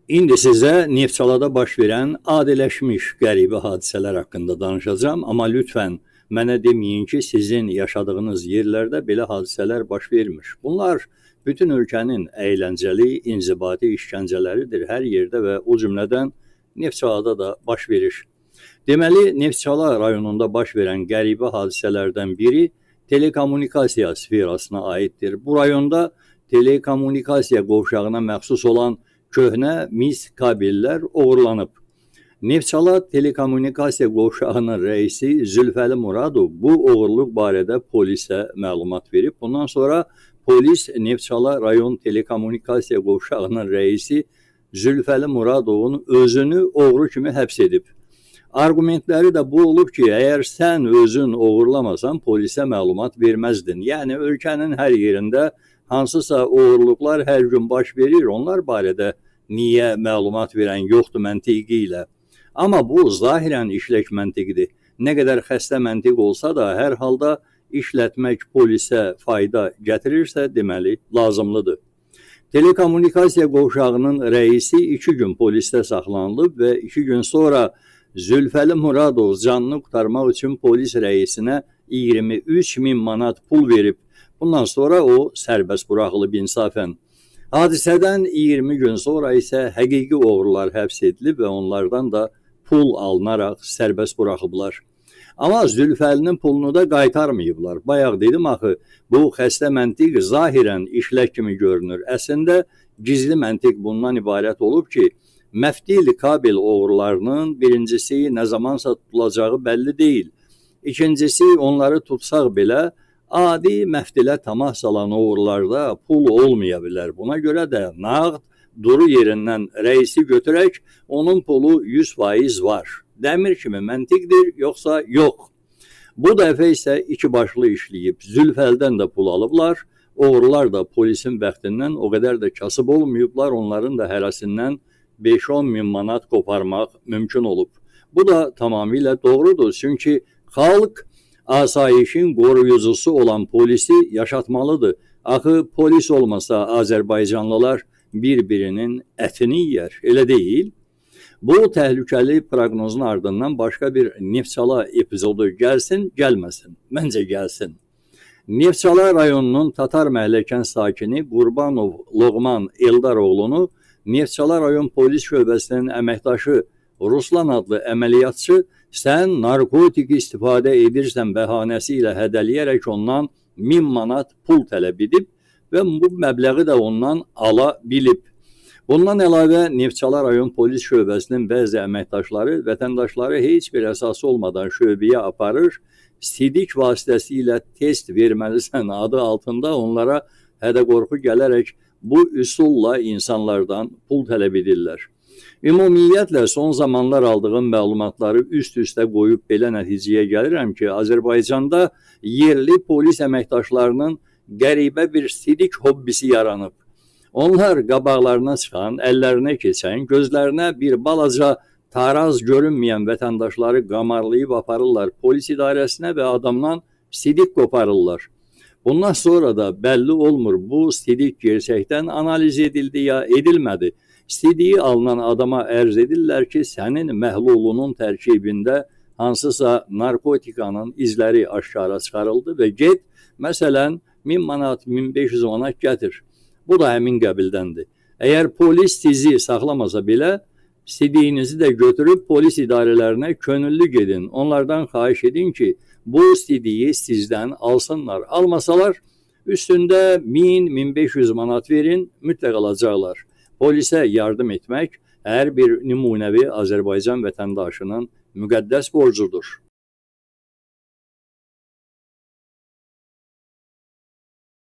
İndi sizə Neftçalada baş verən adiləşmiş qəribə hadisələr haqqında danışacağım, amma lütfən mənə deməyin ki, sizin yaşadığınız yerlərdə belə hadisələr baş vermiş. Bunlar bütün ölkənin əyləncəli, inzibati işgəncələridir hər yerdə və o cümlədən Neftçalada da baş verir. Deməli, Neftçala rayonunda baş verən qəribə hadisələrdən biri telekommunikasiya sferasına aiddir. Bu rayonda telekommunikasiya qovşağına məxsus olan köhnə mis kabellər oğurlanıb. Neftçala telekommunikasiya qovşağının rəisi Zülfəli Muradov bu oğurluq barədə polisə məlumat verib. Bundan sonra polis Neftçala rayon telekommunikasiya qovşağının rəisi Zülfəli Muradovun özünü oğru kimi həbs edib. Argumentləri də bu olub ki, əgər sən özün oğurlamasan polisə məlumat verməzdin. Yəni ölkənin hər yerində hansısa oğurluqlar hər gün baş verir, onlar barədə niyə məlumat verən yoxdur məntiqi ilə. Amma bu zahirən işlək məntiqdir. Nə qədər xəstə məntiq olsa da, hər halda işlətmək polisə fayda gətirirsə, deməli lazımlıdır. Telekommunikasiya qovşağının rəisi 2 gün polisdə saxlanılıb və 2 gün sonra Zülfəli Muradov canını qurtarmaq üçün polis rəisinə 23.000 manat pul verib. Bundan sonra o sərbəst buraxılıb insafən. Hadisədən 20 gün sonra isə həqiqi oğrular həbs edilib və onlardan da pul alınaraq sərbəst buraxıblar. Amma Zülfəlinin pulunu da qaytarmayıblar. Bayaq dedim axı, bu xəstə məntiq zahirən işlək kimi görünür. Əslində gizli məntiq bundan ibarət olub ki, məftil kabel oğrularının birincisi nə zamansa tutulacağı bəlli deyil. İkincisi onları tutsaq belə adi məftilə tamah salan oğrularda pul olmaya bilər. Buna görə də nağd duru yerindən rəisi götürək, onun pulu 100% var. Dəmir kimi məntiqdir, yoxsa yox. Bu dəfə isə iki başlı işləyib. Zülfəldən də pul alıblar. Oğrular da polisin bəxtindən o qədər də kasıb olmayıblar. Onların da hərəsindən 5-10 min manat qoparmaq mümkün olub. Bu da tamamilə doğrudur. Çünki xalq asayişin qoruyucusu olan polisi yaşatmalıdır. Axı polis olmasa Azərbaycanlılar bir-birinin ətini yiyər, elə deyil? Bu təhlükəli proqnozun ardından başqa bir Neftçala epizodu gəlsin, gəlməsin? Məncə gəlsin. Neftçala rayonunun Tatar Məhəlləkən sakini Qurbanov Loğman Eldaroğlunu Neftçala rayon polis şöbəsinin əməkdaşı Ruslan adlı əməliyyatçı sən narkotik istifadə edirsən bəhanəsi ilə hədələyərək ondan 1000 manat pul tələb edib və bu məbləği də ondan ala bilib. Bundan əlavə Neftçala rayon polis şöbəsinin bəzi əməkdaşları vətəndaşları heç bir əsası olmadan şöbəyə aparır, sidik vasitəsilə test verməlisən adı altında onlara hədə-qorxu gələrək bu üsulla insanlardan pul tələb edirlər. Ümumiyyətlə son zamanlar aldığım məlumatları üst-üstə qoyub belə nəticəyə gəlirəm ki, Azərbaycanda yerli polis əməkdaşlarının qəribə bir sidik hobbisi yaranıb. Onlar qabaqlarına çıxan, əllərinə keçən, gözlərinə bir balaca taraz görünməyən vətəndaşları qamarlayıb aparırlar polis idarəsinə və adamdan sidik qoparırlar. Bundan sonra da bəlli olmur bu sidik gerçəkdən analiz edildi ya edilmədi. İstədiyi alınan adama ərz edirlər ki, sənin məhlulunun tərkibində hansısa narkotikanın izləri aşkara çıxarıldı və get, məsələn, 1000 manat, 1500 manat gətir. Bu da həmin qəbildəndir. Əgər polis sizi saxlamasa belə, istədiyinizi də götürüb polis idarələrinə könüllü gedin. Onlardan xahiş edin ki, bu istədiyi sizdən alsınlar. Almasalar, üstündə 1000-1500 manat verin, mütləq alacaqlar. Polisə yardım etmək hər bir nümunəvi Azərbaycan vətəndaşının müqəddəs borcudur.